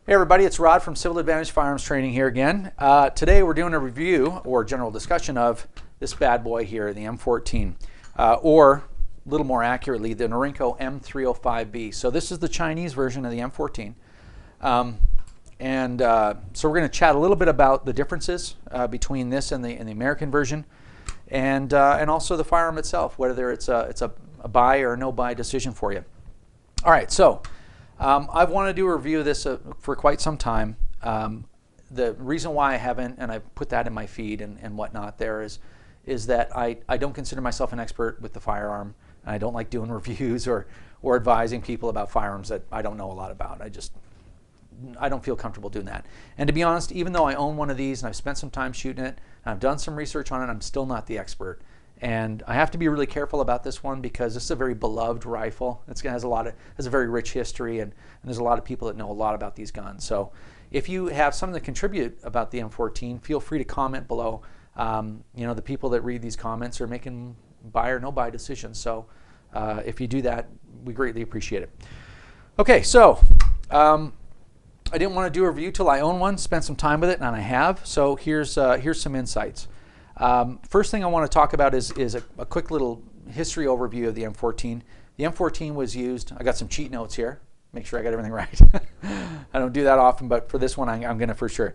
Hey everybody, it's Rod from Advantage Firearms Training here again. Today we're doing a review or general discussion of this bad boy here, the M14, or a little more accurately, the Norinco M305b. So this is the Chinese version of the M14. So we're going to chat a little bit about the differences between this and the American version, and also the firearm itself, whether it's a buy or no buy decision for you. All right, so I've wanted to do a review of this for quite some time. The reason why I haven't, and I put that in my feed and whatnot there, is that I don't consider myself an expert with the firearm. I don't like doing reviews or advising people about firearms that I don't know a lot about. I don't feel comfortable doing that. And to be honest, even though I own one of these and I've spent some time shooting it, and I've done some research on it, I'm still not the expert. And I have to be really careful about this one because this is a very beloved rifle. It has a very rich history, and there's a lot of people that know a lot about these guns. So if you have something to contribute about the M14, feel free to comment below. The people that read these comments are making buy or no buy decisions. So if you do that, we greatly appreciate it. Okay, so I didn't want to do a review till I own one, spent some time with it, and I have. So here's some insights. First thing I want to talk about is a quick little history overview of the M14. The M14 was used, I got some cheat notes here, make sure I got everything right. I don't do that often, but for this one I'm going to for sure.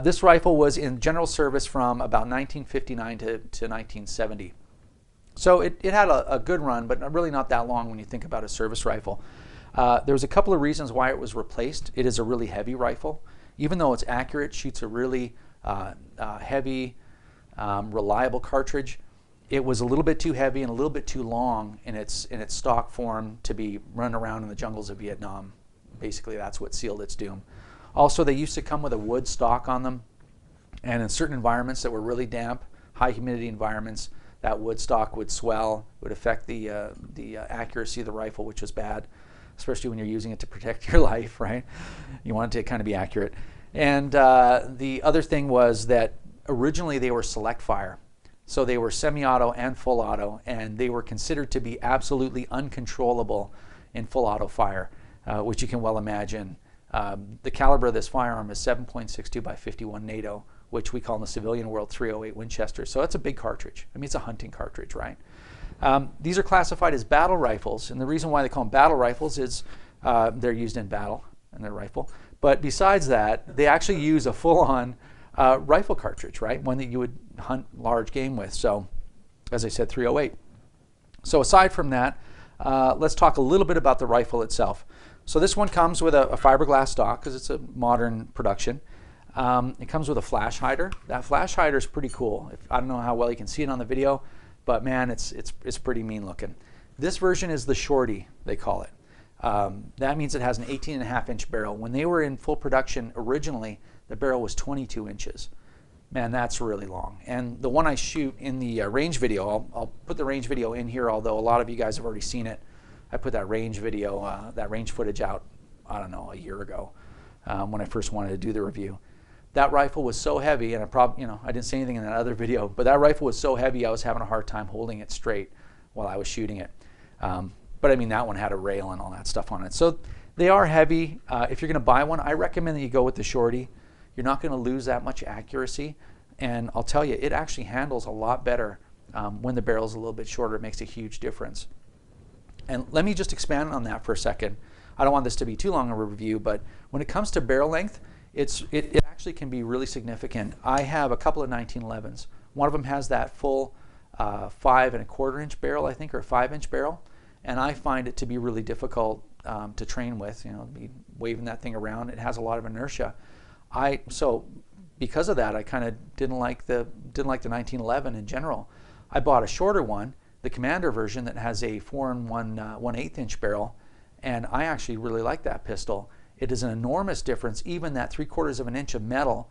This rifle was in general service from about 1959 to 1970. So it had a good run, but really not that long when you think about a service rifle. There was a couple of reasons why it was replaced. It is a really heavy rifle. Even though it's accurate, shoots a really heavy, reliable cartridge. It was a little bit too heavy and a little bit too long in its stock form to be run around in the jungles of Vietnam. Basically, that's what sealed its doom. Also, they used to come with a wood stock on them, and in certain environments that were really damp, high humidity environments, that wood stock would swell, would affect the accuracy of the rifle, which was bad, especially when you're using it to protect your life, right? You want it to kind of be accurate. And the other thing was that originally they were select fire. So they were semi-auto and full auto, and they were considered to be absolutely uncontrollable in full auto fire, which you can well imagine. The caliber of this firearm is 7.62 by 51 NATO, which we call in the civilian world 308 Winchester. So that's a big cartridge. I mean, it's a hunting cartridge, right? These are classified as battle rifles, and the reason why they call them battle rifles is they're used in battle, and they're rifle. But besides that, they actually use a full-on rifle cartridge, right? One that you would hunt large game with. So, as I said, 308. So aside from that, let's talk a little bit about the rifle itself. So this one comes with a fiberglass stock because it's a modern production. It comes with a flash hider. That flash hider is pretty cool. I don't know how well you can see it on the video, but man, it's pretty mean looking. This version is the shorty, they call it. That means it has an 18.5-inch barrel. When they were in full production originally, the barrel was 22 inches. Man, that's really long. And the one I shoot in the range video, I'll put the range video in here, although a lot of you guys have already seen it. I put that range video, that range footage out, I don't know, a year ago when I first wanted to do the review. That rifle was so heavy, and I didn't say anything in that other video, but that rifle was so heavy I was having a hard time holding it straight while I was shooting it. But I mean, that one had a rail and all that stuff on it. So they are heavy. If you're going to buy one, I recommend that you go with the shorty. You're not going to lose that much accuracy, and I'll tell you, it actually handles a lot better when the barrel's a little bit shorter. It makes a huge difference. And let me just expand on that for a second. I don't want this to be too long of a review, but when it comes to barrel length, it actually can be really significant. I have a couple of 1911s. One of them has that full 5.25-inch barrel, I think, or a 5-inch barrel, and I find it to be really difficult to train with. Be waving that thing around. It has a lot of inertia. So because of that, I kind of didn't like the 1911 in general. I bought a shorter one, the Commander version, that has a 4 1/8-inch barrel, and I actually really like that pistol. It is an enormous difference. Even that 3/4 of an inch of metal,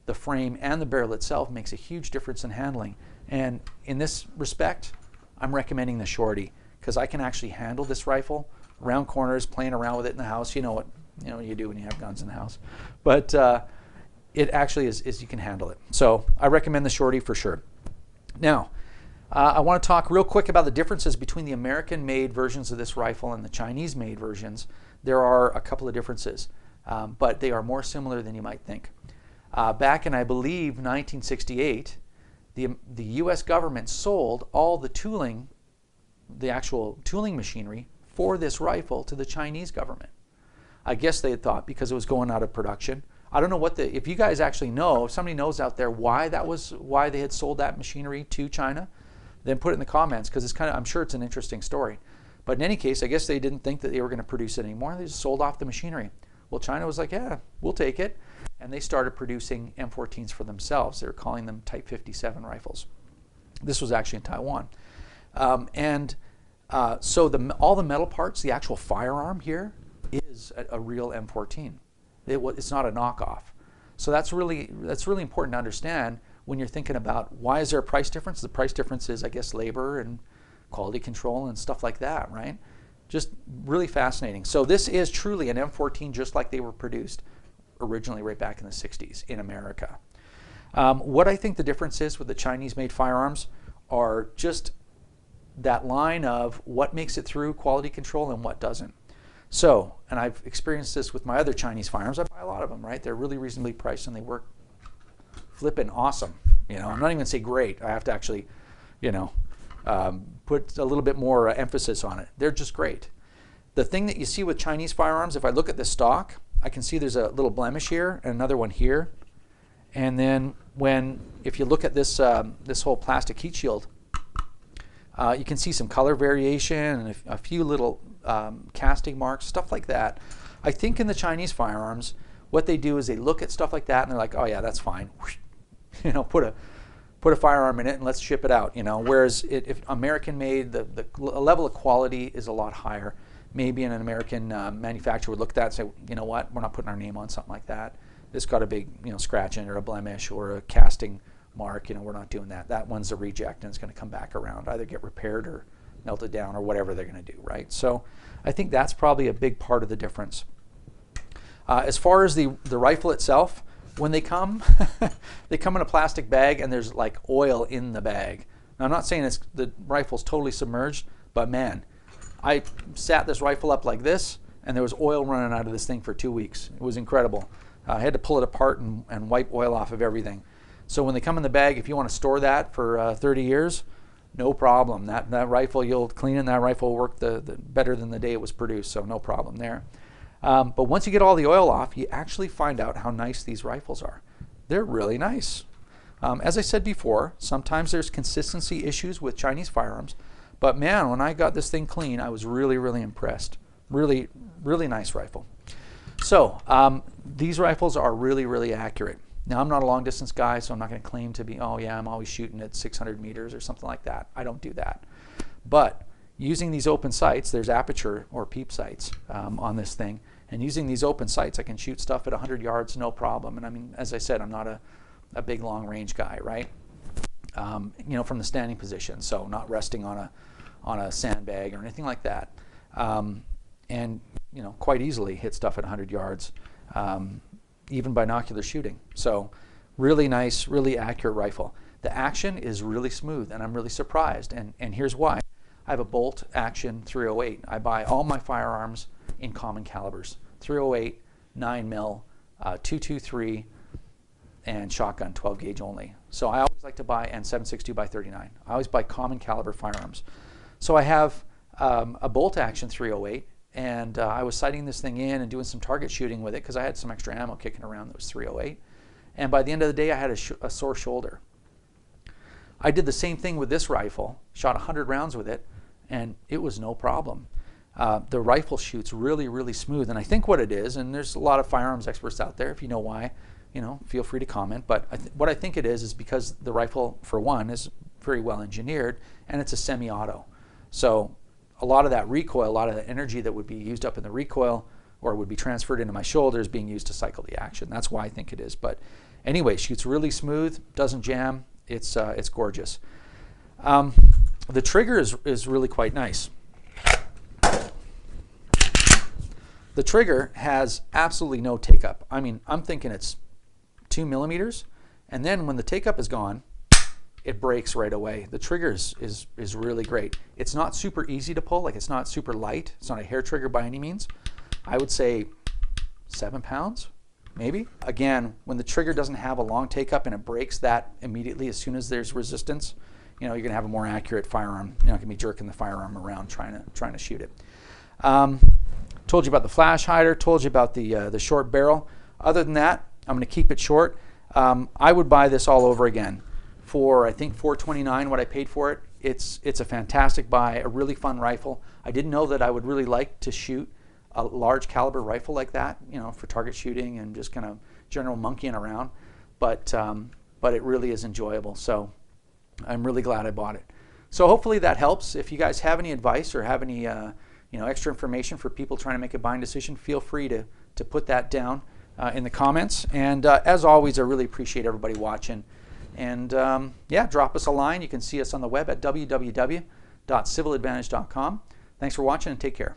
the frame and the barrel itself, makes a huge difference in handling. And in this respect, I'm recommending the shorty because I can actually handle this rifle around corners, playing around with it in the house. You know what you do when you have guns in the house. But it actually is you can handle it. So I recommend the shorty for sure. Now, I want to talk real quick about the differences between the American-made versions of this rifle and the Chinese-made versions. There are a couple of differences. but they are more similar than you might think. Back in, I believe, 1968, the U.S. government sold all the tooling, the actual tooling machinery for this rifle to the Chinese government. I guess they had thought because it was going out of production. I don't know if you guys actually know, if somebody knows out there why they had sold that machinery to China, then put it in the comments, because I'm sure it's an interesting story. But in any case, I guess they didn't think that they were going to produce it anymore. They just sold off the machinery. Well, China was like, yeah, we'll take it. And they started producing M14s for themselves. They were calling them Type 57 rifles. This was actually in Taiwan. So all the metal parts, the actual firearm here, is a real M14. It's not a knockoff. So that's really important to understand when you're thinking about why is there a price difference. The price difference is, I guess, labor and quality control and stuff like that, right? Just really fascinating. So this is truly an M14 just like they were produced originally right back in the 60s in America. What I think the difference is with the Chinese-made firearms are just that line of what makes it through quality control and what doesn't. So, and I've experienced this with my other Chinese firearms. I buy a lot of them, right? They're really reasonably priced and they work flippin' awesome. I'm not even gonna say great. I have to actually, put a little bit more emphasis on it. They're just great. The thing that you see with Chinese firearms, if I look at the stock, I can see there's a little blemish here and another one here. And then if you look at this this whole plastic heat shield, you can see some color variation and a few little casting marks, stuff like that. I think in the Chinese firearms, what they do is they look at stuff like that and they're like, oh yeah, that's fine. Put a firearm in it and let's ship it out. Whereas if American made, the level of quality is a lot higher. Maybe an American manufacturer would look at that and say, you know what, we're not putting our name on something like that. This got a big scratch in it or a blemish or a casting mark. We're not doing that. That one's a reject and it's going to come back around, either get repaired or melted down or whatever they're going to do, right? So I think that's probably a big part of the difference. As far as the rifle itself, when they come, they come in a plastic bag and there's like oil in the bag. Now I'm not saying the rifle's totally submerged, but man, I sat this rifle up like this and there was oil running out of this thing for 2 weeks. It was incredible. I had to pull it apart and wipe oil off of everything. So when they come in the bag, if you want to store that for 30 years, no problem. That rifle, you'll clean it and that rifle will work better than the day it was produced, so no problem there. But once you get all the oil off, you actually find out how nice these rifles are. They're really nice. As I said before, sometimes there's consistency issues with Chinese firearms, but man, when I got this thing clean, I was really, really impressed. Really, really nice rifle. So these rifles are really, really accurate. Now, I'm not a long distance guy, so I'm not going to claim to be, oh yeah, I'm always shooting at 600 meters or something like that. I don't do that. But using these open sights, there's aperture or peep sights on this thing, and using these open sights, I can shoot stuff at 100 yards, no problem. And I mean, as I said, I'm not a big long range guy, right? From the standing position, so not resting on a sandbag or anything like that. And quite easily hit stuff at 100 yards. Even binocular shooting. So really nice, really accurate rifle. The action is really smooth and I'm really surprised. And here's why. I have a bolt action 308. I buy all my firearms in common calibers. 308, 9mm, 223, and shotgun 12 gauge only. So I always like to buy, and 7.62 by 39. I always buy common caliber firearms. So I have a bolt action 308. And I was sighting this thing in and doing some target shooting with it because I had some extra ammo kicking around that was 308. And by the end of the day, I had a sore shoulder. I did the same thing with this rifle, shot 100 rounds with it, and it was no problem. The rifle shoots really, really smooth. And I think what it is, and there's a lot of firearms experts out there, if you know why, feel free to comment. But what I think it is because the rifle, for one, is very well engineered, and it's a semi-auto. So a lot of that recoil, a lot of the energy that would be used up in the recoil or would be transferred into my shoulder is being used to cycle the action. That's why I think it is. But anyway, shoots really smooth, doesn't jam. It's gorgeous. The trigger is really quite nice. The trigger has absolutely no take-up. I mean, I'm thinking it's 2 millimeters, and then when the take-up is gone, it breaks right away. The trigger is really great. It's not super easy to pull, like it's not super light. It's not a hair trigger by any means. I would say 7 pounds, maybe. Again, when the trigger doesn't have a long take up and it breaks that immediately as soon as there's resistance, you're going to have a more accurate firearm. You're not going to be jerking the firearm around trying to shoot it. Told you about the flash hider, told you about the short barrel. Other than that, I'm going to keep it short. I would buy this all over again for, I think, $429, what I paid for it. It's a fantastic buy, a really fun rifle. I didn't know that I would really like to shoot a large caliber rifle like that, for target shooting and just kind of general monkeying around. But it really is enjoyable. So I'm really glad I bought it. So hopefully that helps. If you guys have any advice or have any extra information for people trying to make a buying decision, feel free to put that down in the comments. And as always, I really appreciate everybody watching. And yeah, drop us a line. You can see us on the web at www.civiladvantage.com. Thanks for watching and take care.